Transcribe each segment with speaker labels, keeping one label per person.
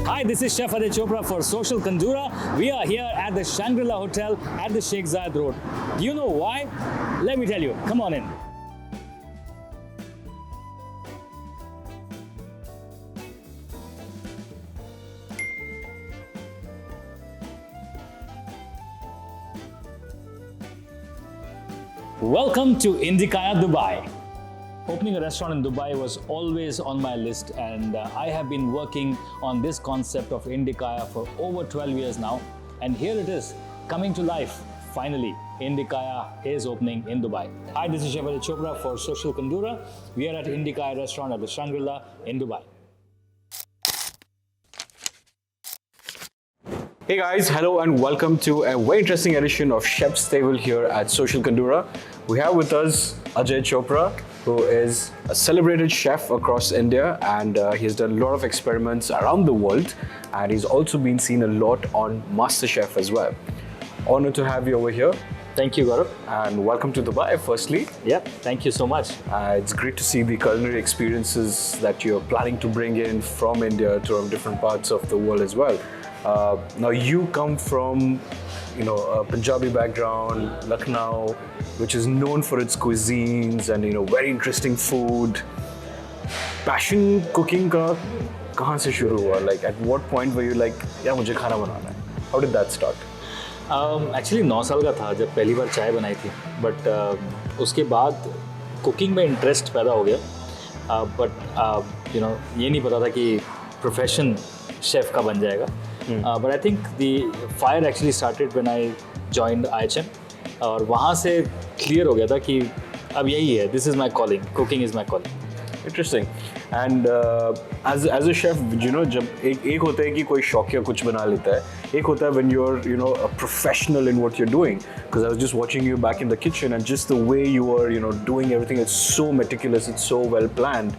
Speaker 1: Hi, this is Chef Aditya Chopra for Social Kandura. We are here at the Shangri-La Hotel at the Sheikh Zayed Road. Do you know why? Let me tell you. Come on in. Welcome to Indicaya, Dubai. Opening a restaurant in Dubai was always on my list, and I have been working on this concept of Indicaya for over 12 years now. And here it is, coming to life. Finally, Indicaya is opening in Dubai. Hi, this is Chef Aditya Chopra for Social Kandura. We are at Indicaya restaurant at the Shangri-La in Dubai.
Speaker 2: Hey guys, hello and welcome to a very interesting edition of Chef's Table here at Social Kandura. We have with us Ajay Chopra, who is a celebrated chef across India, and he has done a lot of experiments around the world, and he's also been seen a lot on MasterChef as well. Honored to have you over here.
Speaker 1: Thank you, Gaurav.
Speaker 2: And welcome to Dubai, firstly.
Speaker 1: Yeah, thank you so much.
Speaker 2: It's great to see the culinary experiences that you're planning to bring in from India to different parts of the world as well. Now you come from, a Punjabi background, Lucknow, which is known for its cuisines and very interesting food. Passion cooking का कहाँ से शुरू हुआ? Like at what point were you like, यार मुझे खाना बनाना है? How did that start?
Speaker 1: Actually 9 साल का था जब पहली बार चाय बनाई थी, बट उसके बाद कुकिंग में इंटरेस्ट पैदा हो गया, बट ये नहीं पता था कि प्रोफेशन शेफ़ का बन जाएगा. But I think the fire actually started when I joined IHM, और वहाँ से क्लियर हो गया था कि अब यही है, this is my calling, cooking is my calling.
Speaker 2: Interesting. And as a chef, जब एक होता है कि कोई शौकिया कुछ बना लेता है, एक होता है when you're a professional in what you're doing. Because I was just watching you back in the kitchen, and just the way you were doing everything, it's so meticulous, it's so well planned.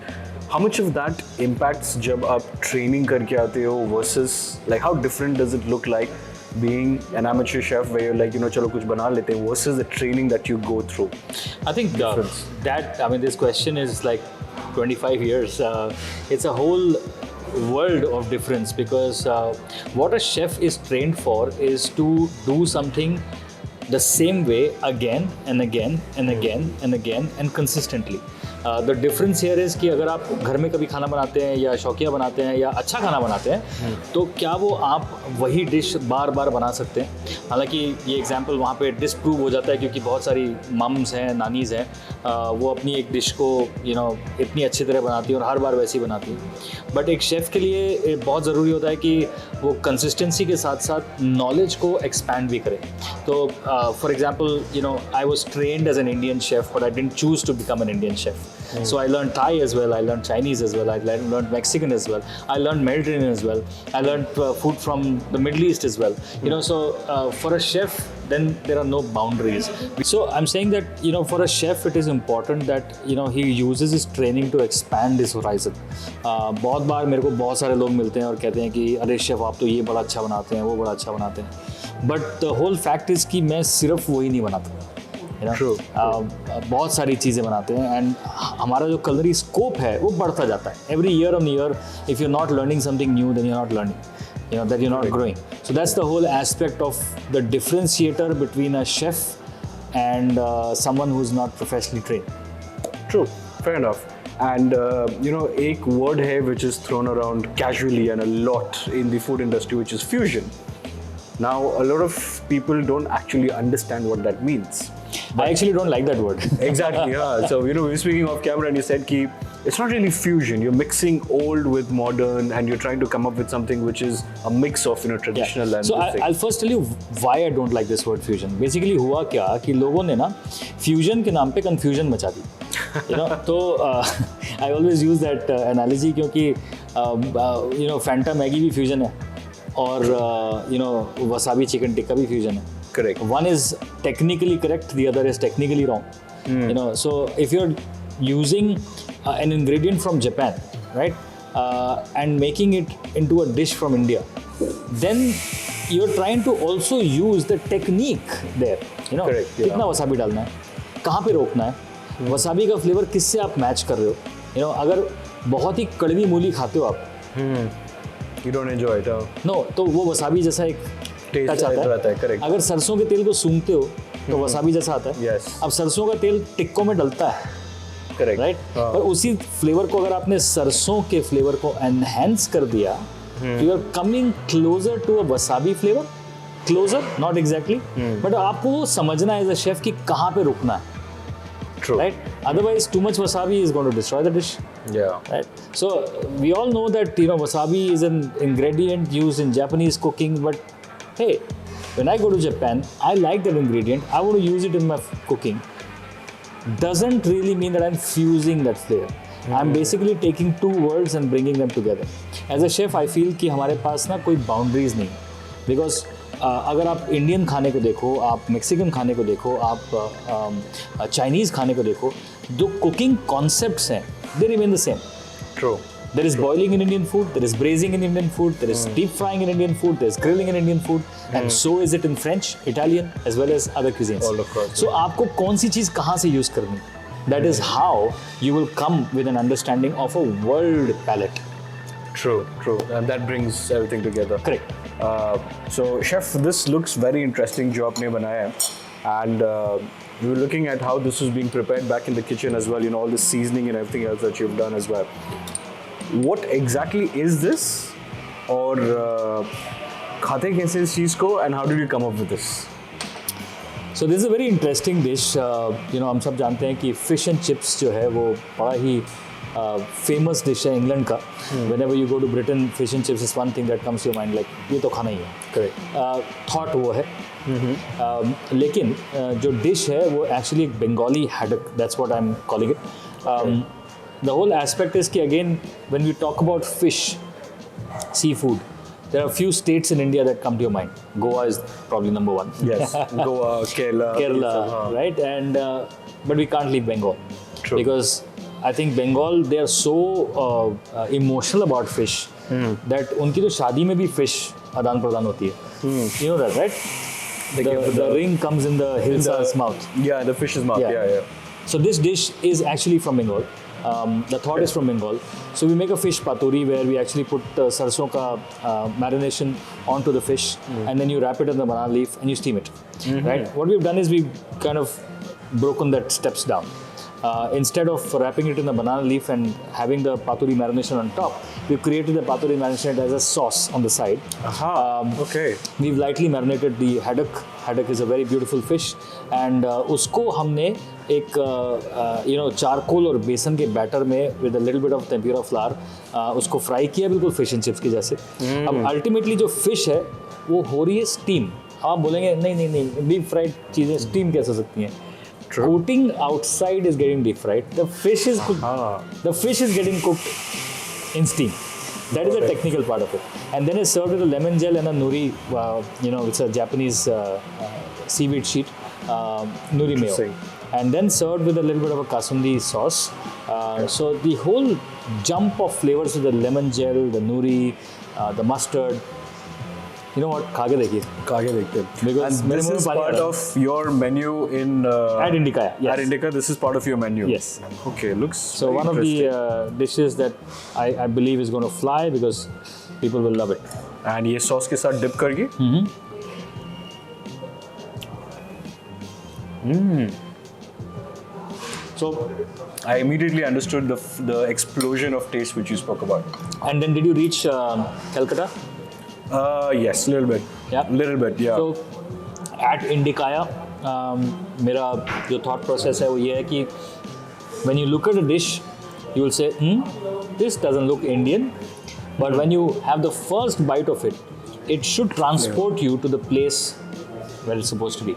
Speaker 2: How much of that impacts जब आप training करके आते हो versus like how different does it look like being an amateur chef where you're like चलो कुछ बना लेते हैं versus the training that you go through?
Speaker 1: I think this question is like 25 years. It's a whole world of difference, because what a chef is trained for is to do something the same way again and again and again and again and consistently. The difference here is कि अगर आप घर में कभी खाना बनाते हैं या शौकिया बनाते हैं या अच्छा खाना बनाते हैं, तो क्या वो आप वही डिश बार बार बना सकते हैं? हालांकि ये एग्जांपल वहाँ पे डिसप्रूव हो जाता है, क्योंकि बहुत सारी मम्स हैं, नानीज़ हैं, वो अपनी एक डिश को इतनी अच्छी तरह बनाती हैं और हर बार वैसी बनाती हैं. बट एक शेफ़ के लिए बहुत ज़रूरी होता है कि वो कंसिस्टेंसी के साथ साथ नॉलेज को एक्सपैंड भी करें. तो for example I was trained as an Indian chef, but I didn't choose to become an Indian chef. So I learned Thai as well, I learned Chinese as well, I learned Mexican as well, I learned Mediterranean as well, I learned food from the Middle East as well. So for a chef, then there are no boundaries. So I'm saying that for a chef it is important that he uses his training to expand his horizon. बहुत बार मेरे को बहुत सारे लोग मिलते हैं और कहते हैं कि अरे शेफ आप तो ये बड़ा अच्छा बनाते हैं, वो बड़ा अच्छा बनाते हैं. But the whole fact is कि मैं सिर्फ वही नहीं बनाता. बहुत सारी चीज़ें बनाते हैं, एंड हमारा जो culinary स्कोप है वो बढ़ता जाता है. Every year on year if you not learning something new, then you are not learning, that you're not growing. So that's the whole aspect of the differentiator between a chef and someone who's not professionally trained.
Speaker 2: True, fair enough. And एक word है which is thrown around casually and a lot in the food industry, which is fusion. Now a lot of people don't actually understand what that means.
Speaker 1: I actually don't like that word.
Speaker 2: Exactly, yeah. So we were speaking off camera and you said कि it's not really fusion. You're mixing old with modern, and you're trying to come up with something which is a mix of traditional and.
Speaker 1: So I'll first tell you why I don't like this word fusion. Basically हुआ क्या कि लोगों ने ना fusion के नाम पे confusion मचा दी. तो I always use that analogy क्योंकि Fanta Maggi भी fusion है, और wasabi chicken tikka भी fusion है.
Speaker 2: Correct.
Speaker 1: One is technically correct, the other is technically wrong. So if you're using an ingredient from Japan, right, and making it into a dish from India, then you're trying to also use the technique there.
Speaker 2: Correct, yeah.
Speaker 1: कितना wasabi डालना है, कहाँ पे रोकना है, wasabi का flavour किससे आप मैच कर रहे हो. अगर बहुत ही कड़वी मूली खाते हो आप,
Speaker 2: You don't enjoy it, huh?
Speaker 1: No तो वो वसाबी जैसा एक
Speaker 2: Taste
Speaker 1: टच आता
Speaker 2: रहता है,
Speaker 1: है।
Speaker 2: correct.
Speaker 1: अगर सरसों के तेल को सूंघते हो तो वसाबी जैसा आता है।
Speaker 2: Yes.
Speaker 1: अब सरसों का तेल टिक्कों में डलता है,
Speaker 2: Correct.
Speaker 1: राइट?
Speaker 2: हाँ.
Speaker 1: पर उसी फ्लेवर को अगर आपने सरसों के फ्लेवर को एनहेंस कर दिया, you are coming closer to a wasabi flavour, closer not exactly, but आपको वो समझना है एज अ शेफ कि कहाँ पे रुकना है,
Speaker 2: True.
Speaker 1: right? Otherwise, too much wasabi is going to destroy the dish.
Speaker 2: Yeah.
Speaker 1: Right. So we all know that wasabi is an ingredient used in Japanese cooking, but hey, when I go to Japan, I like that ingredient. I want to use it in my cooking. Doesn't really mean that I'm fusing that flavor. I'm basically taking two worlds and bringing them together. As a chef, I feel कि हमारे पास ना कोई boundaries नहीं, because अगर आप Indian खाने को देखो, आप मेक्सिकन खाने को देखो, आप चाइनीज़ खाने को देखो, जो कुकिंग कॉन्सेप्ट्स हैं, they remain the same.
Speaker 2: True.
Speaker 1: There is boiling in Indian food, there is braising in Indian food, there is deep frying in Indian food, there is grilling in Indian food, and so is it in French, Italian, as well as other cuisines.
Speaker 2: All across.
Speaker 1: So आपको कौन सी चीज़ कहाँ से use करनी? That is how you will come with an understanding of a world palette.
Speaker 2: True, true. And that brings everything together.
Speaker 1: Correct.
Speaker 2: So, chef, this looks very interesting जो आपने बनाया है. And we were looking at how this was being prepared back in the kitchen as well, all the seasoning and everything else that you've done as well. What exactly is this? और खाते कैसे इस चीज़ को, and how did you come up with this?
Speaker 1: So this is a very interesting dish. हम सब जानते हैं कि fish and chips जो है वो बड़ा ही famous dish है इंग्लैंड का. Whenever you go to Britain, fish and chips is one thing that comes to your mind, like ये तो खाना ही है.
Speaker 2: Correct.
Speaker 1: Thought वो है. लेकिन जो dish है वो actually एक Bengali haddock. That's what I'm calling it. The whole aspect is कि again when we talk about fish, seafood, there are a few states in India that come to your mind. Goa is probably number one.
Speaker 2: Yes. Goa,
Speaker 1: Kerala, right? And but we can't leave Bengal.
Speaker 2: True.
Speaker 1: Because I think Bengal, they are so emotional about fish that उनकी तो शादी में भी fish आदान प्रदान होती है. You know that, right? The ring comes in the hilsa's mouth.
Speaker 2: Yeah, the fish's mouth. Yeah.
Speaker 1: So this dish is actually from Bengal. The thought is from Bengal. So we make a fish paturi where we actually put sarson ka marination onto the fish, and then you wrap it in the banana leaf and you steam it. Right? What we've done is we've kind of broken that steps down. Instead of wrapping it in the banana leaf and having the paturi marination on top, we've created the paturi marination as a sauce on the side.
Speaker 2: Okay.
Speaker 1: We've lightly marinated the haddock. Haddock is a very beautiful fish, and उसको हमने एक charcoal और बेसन के batter में with a little bit of tempura flour उसको fry किया बिल्कुल फिश एंड चिप्स की जैसे. अब अल्टीमेटली जो फिश है वो हो रही है स्टीम. आप बोलेंगे नहीं डीप फ्राइड चीज़ें स्टीम कैसे हो सकती हैं? Coating outside is getting deep fried. The fish is getting cooked in steam. That is the technical part of it. And then it's served with a lemon gel and a nori. It's a Japanese seaweed sheet, nori mayo. And then served with a little bit of a kasundi sauce. So the whole jump of flavors with the lemon gel, the nori, the mustard. You know what? खा के देखिए. Because
Speaker 2: And this is part of your menu in
Speaker 1: at Indicaya. Yes.
Speaker 2: At Indica, this is part of your menu.
Speaker 1: Yes.
Speaker 2: Okay, looks.
Speaker 1: So one of the dishes that I believe is going to fly because people will love it.
Speaker 2: And ये sauce के साथ dip करके.
Speaker 1: So
Speaker 2: I immediately understood the explosion of taste which you spoke about.
Speaker 1: and then did you reach Calcutta?
Speaker 2: Yes, little bit.
Speaker 1: Yeah.
Speaker 2: Little bit, yeah.
Speaker 1: So at Indicaya, मेरा जो thought process है वो ये है कि when you look at a dish, you will say, this doesn't look Indian, but when you have the first bite of it, it should transport you to the place where it's supposed to be.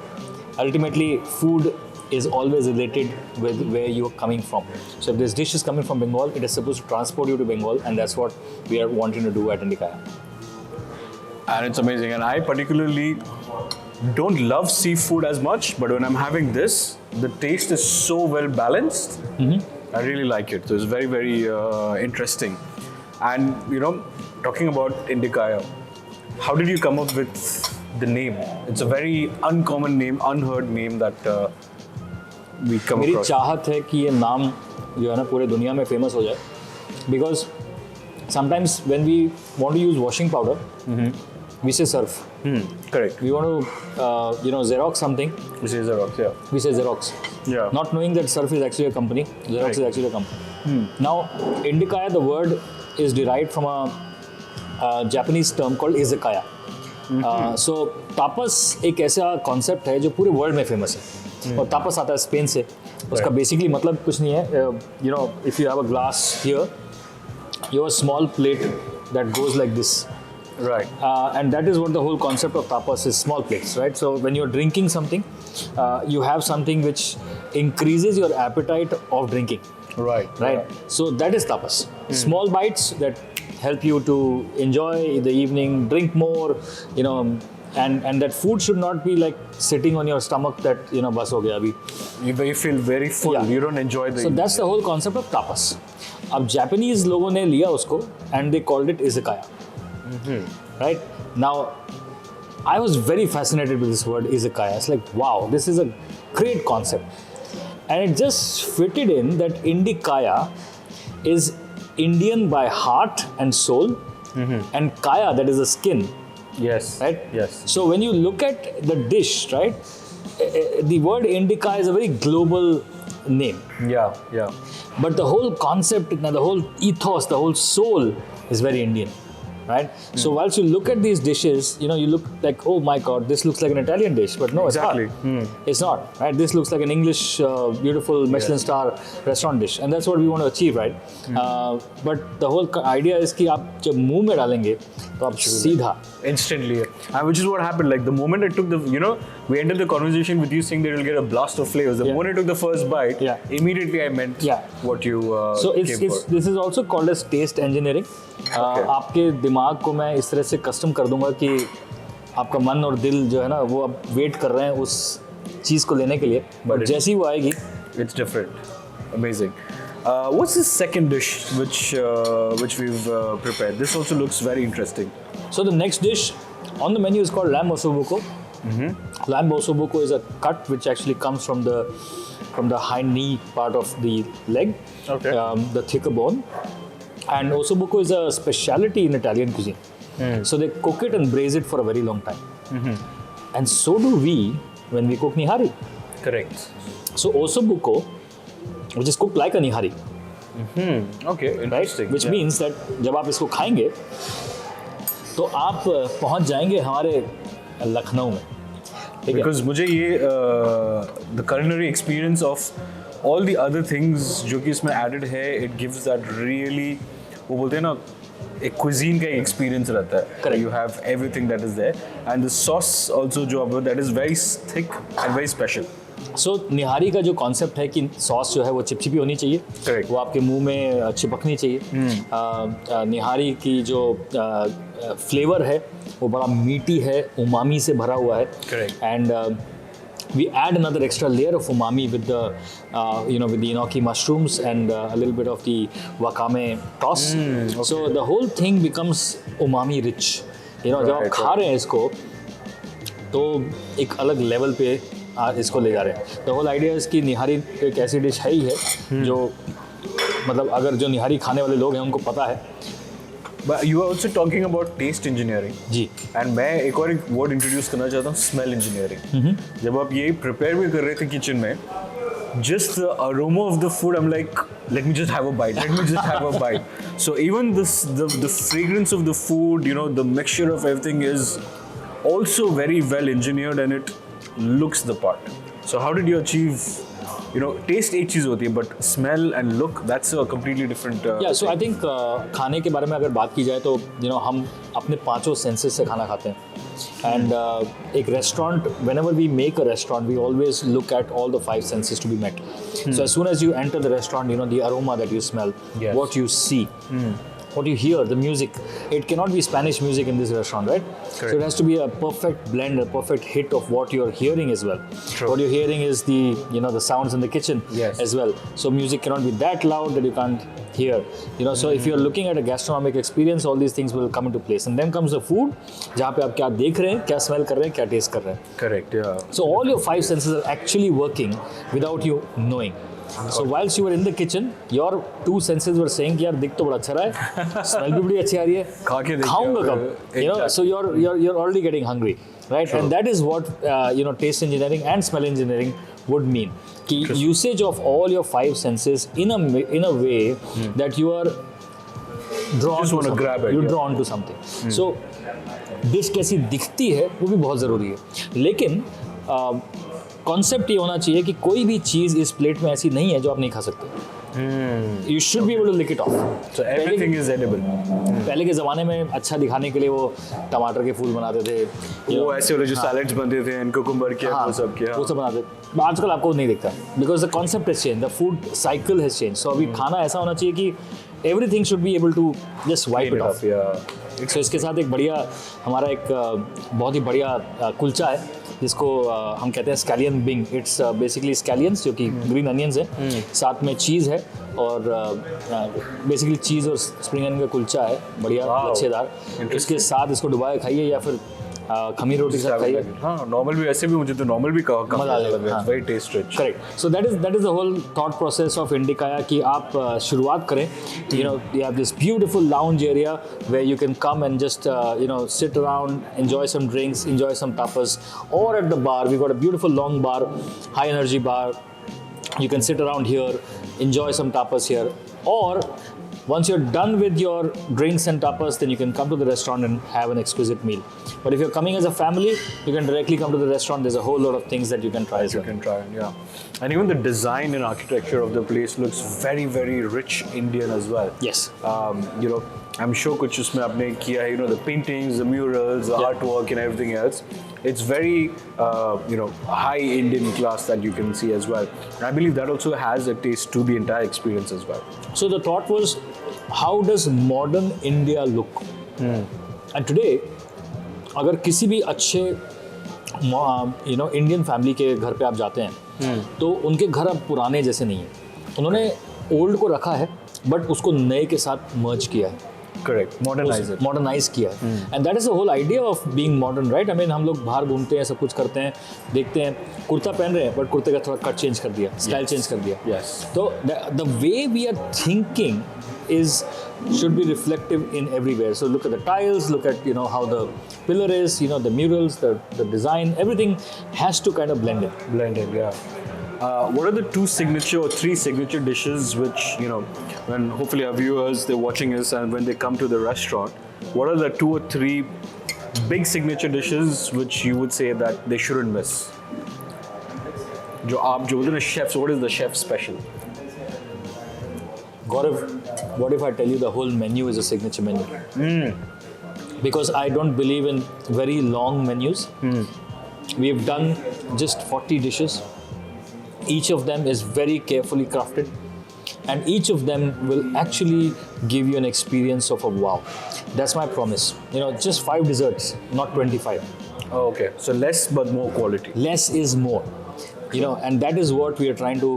Speaker 1: Ultimately, food is always related with where you are coming from. So if this dish is coming from Bengal, it is supposed to transport you to Bengal, and that's what we are wanting to do at Indicaya.
Speaker 2: And it's amazing. And I particularly don't love seafood as much, but when I'm having this, the taste is so well balanced. I really like it. So it's very, very interesting. And talking about Indicaya, how did you come up with the name? It's a very uncommon name, unheard name that we come
Speaker 1: मेरी
Speaker 2: across.
Speaker 1: चाहत है कि ये नाम जो है ना पूरे दुनिया में फेमस हो जाए, because sometimes when we want to use washing powder, we say surf.
Speaker 2: Correct.
Speaker 1: We want to, Xerox something,
Speaker 2: This is a rock, yeah.
Speaker 1: we say Xerox.
Speaker 2: Yeah.
Speaker 1: Not knowing that surf is actually a company, Xerox
Speaker 2: Right.
Speaker 1: is actually a company. Now, Indicaya, the word is derived from a Japanese term called izakaya. So tapas एक ऐसा concept है जो पूरे world में famous है. और tapas आता है स्पेन से. उसका basically मतलब कुछ नहीं है. If you have a glass here, you have a small plate that goes like this.
Speaker 2: Right.
Speaker 1: And that is what the whole concept of tapas is, small plates, right? So when you're drinking something, you have something which increases your appetite of drinking,
Speaker 2: Right.
Speaker 1: right? So that is tapas. Small bites that help you to enjoy the evening, drink more, and that food should not be like sitting on your stomach that, bas ho gaya abhi.
Speaker 2: You feel very full.
Speaker 1: Yeah.
Speaker 2: You don't enjoy the.
Speaker 1: So that's the whole concept of tapas. अब Japanese लोगों ने लिया उसको and they called it izakaya. Right? Now, I was very fascinated with this word izakaya. It's like, wow, this is a great concept. And it just fitted in that Indicaya is Indian by heart and soul, and kaya, that is the skin,
Speaker 2: Yes.
Speaker 1: right?
Speaker 2: Yes.
Speaker 1: So when you look at the dish, right, the word Indica is a very global name.
Speaker 2: Yeah. Yeah.
Speaker 1: But the whole concept, the whole ethos, the whole soul is very Indian, right? So whilst you look at these dishes, you look like, oh my God, this looks like an Italian dish, but no,
Speaker 2: Exactly.
Speaker 1: it's not. It's not, right? This looks like an English, beautiful Michelin star restaurant dish, and that's what we want to achieve, right? But the whole idea is कि आप जब मुंह में डालेंगे, तो आप सीधा.
Speaker 2: Instantly. And which is what happened. Like the moment I took we ended the conversation with you saying that you'll get a blast of flavors. The moment I took the first bite, immediately I meant what you
Speaker 1: So
Speaker 2: came for.
Speaker 1: this is also called as taste engineering. आपके दिमाग को मैं इस तरह से custom कर दूंगा कि आपका मन और दिल जो है ना वो अब वेट कर रहे हैं उस चीज़ को लेने के लिए. बट जैसी वो आएगी,
Speaker 2: It's different. Amazing. What's the second dish which we've prepared? This also looks very interesting.
Speaker 1: so the next dish on the menu is called lamb ossobuco. Lamb ossobuco is a cut which actually comes from the hind knee part of the leg,
Speaker 2: Okay.
Speaker 1: The thicker bone. And ossobuco is a speciality in Italian cuisine. So they cook it and braise it for a very long time. And so do we when we cook nihari.
Speaker 2: Correct.
Speaker 1: So ossobuco, which is cooked like a nihari,
Speaker 2: Okay.
Speaker 1: right?
Speaker 2: Interesting.
Speaker 1: Which
Speaker 2: Yeah.
Speaker 1: means that जब आप इसको खाएंगे तो आप पहुंच जाएंगे हमारे लखनऊ में. ठीक है?
Speaker 2: Because मुझे ये the culinary experience of all the other things जो कि इसमें added है, it gives that really, वो बोलते हैं ना, एक cuisine का एक experience रहता है.
Speaker 1: Correct.
Speaker 2: You have everything that is there, and the sauce also जो आप that is very thick and very special.
Speaker 1: सो निहारी का जो कॉन्सेप्ट है कि सॉस जो है वो चिपचिपी होनी चाहिए.
Speaker 2: Correct.
Speaker 1: वो आपके मुंह में चिपकनी चाहिए. निहारी की जो फ्लेवर है वो बड़ा मीठी है, उमामी से भरा हुआ है.
Speaker 2: Correct.
Speaker 1: And we add another extra layer of umami with the with the enoki mushrooms and a little bit of the wakame toss. So the whole thing becomes umami rich. जब आप खा रहे हैं इसको तो एक अलग लेवल पे इसको ले जा रहे हैं. द होल आइडिया इज कि निहारी एक ऐसी डिश है ही है जो मतलब अगर जो निहारी खाने वाले लोग हैं उनको पता है.
Speaker 2: But you are also talking about taste engineering.
Speaker 1: Ji.
Speaker 2: And मैं एक और एक वर्ड इंट्रोड्यूस करना चाहता हूँ, स्मेल इंजीनियरिंग. जब आप ये प्रिपेयर भी कर रहे थे किचन में, just the aroma of the food, I'm like, let me just have a bite. Let me just have a bite. So even the fragrance of the food, the mixture of everything is also very well engineered, and it looks the part. So how did you achieve? Taste एक चीज़ होती है, but smell and look, that's a completely different.
Speaker 1: या सो I think खाने के बारे में अगर बात की जाए तो हम अपने पांचों सेंसेस से खाना खाते हैं. एंड एक restaurant, whenever we make a restaurant, we always look at all the five senses to be met. So as soon as you enter the restaurant, the aroma that you smell,
Speaker 2: Yes.
Speaker 1: what you see, what you hear, the music. It cannot be Spanish music in this restaurant, right? So it has to be a perfect blend, a perfect hit of what you're hearing as well.
Speaker 2: True.
Speaker 1: What you're hearing is the the sounds in the kitchen
Speaker 2: Yes.
Speaker 1: as well. So music cannot be that loud that you can't hear. So if you're looking at a gastronomic experience, all these things will come into place. And then comes the food, जहाँ पे आप क्या देख रहे हैं, क्या smell कर रहे हैं, क्या taste कर रहे हैं.
Speaker 2: Correct. Yeah.
Speaker 1: So all your five senses are actually working without you knowing. So whilst you were in the kitchen, your two senses were saying कि यार दिख तो बड़ा अच्छा रहा है, smell भी बड़ी अच्छी आ रही है,
Speaker 2: खा के देखिए,
Speaker 1: खाऊंगा कब, you know, so you're already getting hungry, right? And that is what taste engineering and smell engineering would mean. कि usage of all your five senses in a way that you are drawn
Speaker 2: Just
Speaker 1: to
Speaker 2: wanna
Speaker 1: something.
Speaker 2: grab it,
Speaker 1: You're
Speaker 2: yeah.
Speaker 1: drawn to something. So dish कैसी दिखती है वो भी बहुत ज़रूरी है, लेकिन कॉन्सेप्ट ये होना चाहिए कि कोई भी चीज़ इस प्लेट में ऐसी नहीं है जो आप नहीं खा सकते. You should be able to lick it off.
Speaker 2: So everything is edible.
Speaker 1: पहले के ज़माने में अच्छा दिखाने के लिए वो टमाटर के फूल बनाते थे,
Speaker 2: वो ऐसे वाले जो सैलेड्स बनते थे, इनको कुकुम्बर के वो सब किया.
Speaker 1: वो सब बनाते. आजकल आपको नहीं दिखता because the concept has change, the food cycle has change. So अभी खाना ऐसा होना चाहिए कि everything should be able to just wipe it off. So इसके साथ एक बढ़िया हमारा एक बहुत ही बढ़िया कुलचा है जिसको हम कहते हैं स्कैलियन बिंग. इट्स बेसिकली स्कैलियंस जो कि ग्रीन अनियंस है, साथ में चीज़ है और बेसिकली चीज़ और स्प्रिंग अनियन का कुलचा है, बढ़िया लच्छेदार. इसके साथ इसको डुबा के खाइए या फिर खमीर रोटी के साथ खाइए.
Speaker 2: हाँ, नॉर्मल भी ऐसे भी, मुझे तो नॉर्मल भी
Speaker 1: मजा आ जाएगा.
Speaker 2: Very taste rich.
Speaker 1: Correct. So that is the whole thought process of इंडिकाया कि आप शुरुआत करें. You know you have this beautiful lounge area where you can come and just sit around, enjoy some drinks, enjoy some tapas, or at the bar we got a beautiful long bar, high energy bar. You can sit around here, enjoy some tapas here, or once you're done with your drinks and tapas, then you can come to the restaurant and have an exquisite meal. But if you're coming as a family, you can directly come to the restaurant. There's a whole lot of things that you can try as well.
Speaker 2: You can try, yeah. And even the design and architecture of the place looks very, very rich Indian as well.
Speaker 1: Yes.
Speaker 2: You know, I'm sure कुछ उसमें आपने किया है, you know, the paintings, the murals, the artwork and everything else. It's very, high Indian class that you can see as well. And I believe that also has a taste to the entire experience as well.
Speaker 1: So the thought was, how does modern India look? And today, अगर किसी भी अच्छे Indian family के घर पे आप जाते हैं तो उनके घर अब पुराने जैसे नहीं है. उन्होंने ओल्ड को रखा है बट उसको नए के साथ मर्ज किया है.
Speaker 2: Correct. Modernize it.
Speaker 1: मॉडर्नाइज किया है. And that is the whole idea of being modern, right? I mean हम लोग बाहर घूमते हैं, सब कुछ करते हैं, देखते हैं कुर्ता पहन रहे हैं बट कुर्ते का थोड़ा कट चेंज कर दिया, स्टाइल चेंज कर दिया.
Speaker 2: Yes.
Speaker 1: तो the way we are thinking is should be reflective in everywhere. So look at the tiles, look at how the pillar is, the murals, the design, everything has to kind of blend in.
Speaker 2: Blended, yeah. What are the two signature or three signature dishes which, when hopefully our viewers, they're watching us and when they come to the restaurant, what are the two or three big signature dishes which you would say that they shouldn't miss? जो बोलते हैं ना chefs, what is the chef special?
Speaker 1: Gaurav, what if I tell you the whole menu is a signature menu? Because I don't believe in very long menus. We have done just 40 dishes. Each of them is very carefully crafted. And each of them will actually give you an experience of a wow. That's my promise. Just 5 desserts, not 25.
Speaker 2: Oh, okay. So less but more quality.
Speaker 1: Less is more. And that is what we are trying to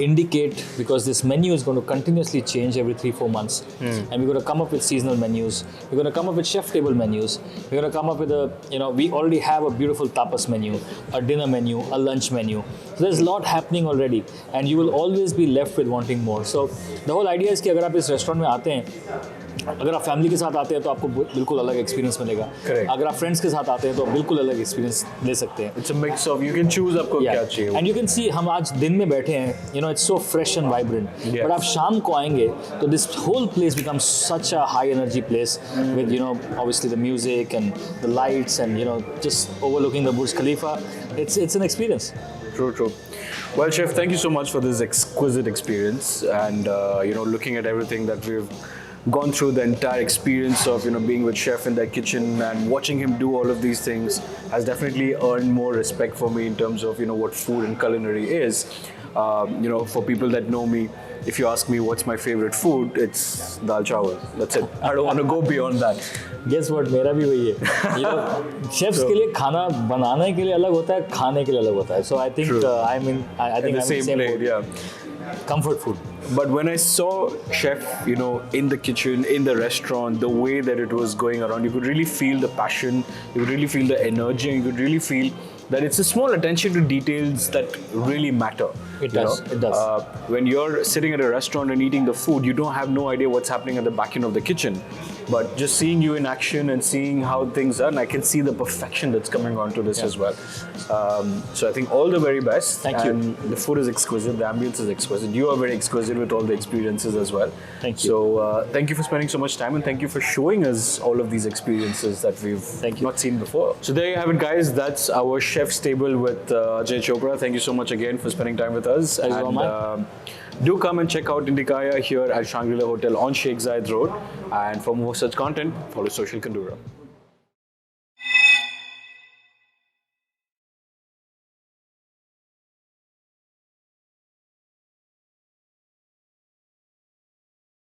Speaker 1: indicate, because this menu is going to continuously change every 3-4 months. And we're going to come up with seasonal menus. We're going to come up with chef table menus. We're going to come up with we already have a beautiful tapas menu, a dinner menu, a lunch menu. So there's a lot happening already, and you will always be left with wanting more. So the whole idea is कि अगर आप इस restaurant में आते हैं, अगर आप family के साथ आते हैं तो आपको बिल्कुल अलग एक्सपीरियंस मिलेगा.
Speaker 2: Correct.
Speaker 1: अगर आप फ्रेंड्स के साथ आते हैं तो आप बिल्कुल अलग एक्सपीरियंस ले सकते हैं.
Speaker 2: It's a mix of, you can choose आपको क्या चाहिए.
Speaker 1: And you can see हम आज दिन में बैठे हैं, it's so fresh and vibrant.
Speaker 2: Yes.
Speaker 1: But आप शाम को आएंगे तो this whole place becomes such a high energy place with obviously the music and the lights and just overlooking the Burj Khalifa. It's an experience.
Speaker 2: True. Well, Chef, thank you so much for this exquisite experience and looking at everything that we've gone through, the entire experience of being with Chef in that kitchen and watching him do all of these things has definitely earned more respect for me in terms of what food and culinary is. For people that know me, if you ask me what's my favorite food, it's dal chawal. That's it. I don't want to go beyond that.
Speaker 1: Guess what? मेरा भी वही है. Chefs के लिए खाना बनाने के लिए अलग होता है, खाने के लिए अलग होता है. So I think I think
Speaker 2: in the
Speaker 1: I'm
Speaker 2: same plate,
Speaker 1: food.
Speaker 2: yeah.
Speaker 1: Comfort food.
Speaker 2: But when I saw Chef, in the kitchen, in the restaurant, the way that it was going around, you could really feel the passion, you could really feel the energy, and you could really feel that it's the small attention to details that really matter.
Speaker 1: It
Speaker 2: you
Speaker 1: does,
Speaker 2: know?
Speaker 1: it does.
Speaker 2: When you're sitting at a restaurant and eating the food, you don't have no idea what's happening at the back end of the kitchen. But just seeing you in action and seeing how things are, and I can see the perfection that's coming onto this as well. So I think all the very best.
Speaker 1: Thank you.
Speaker 2: And the food is exquisite, the ambience is exquisite. You are very exquisite with all the experiences as well.
Speaker 1: Thank you.
Speaker 2: So thank you for spending so much time, and thank you for showing us all of these experiences that we've not seen before. So there you have it, guys. That's our chef's table with Ajay Chopra. Thank you so much again for spending time with us.
Speaker 1: And
Speaker 2: do come and check out Indicaya here at Shangri-La Hotel on Sheikh Zayed Road. And for more such content, follow Social Kandura.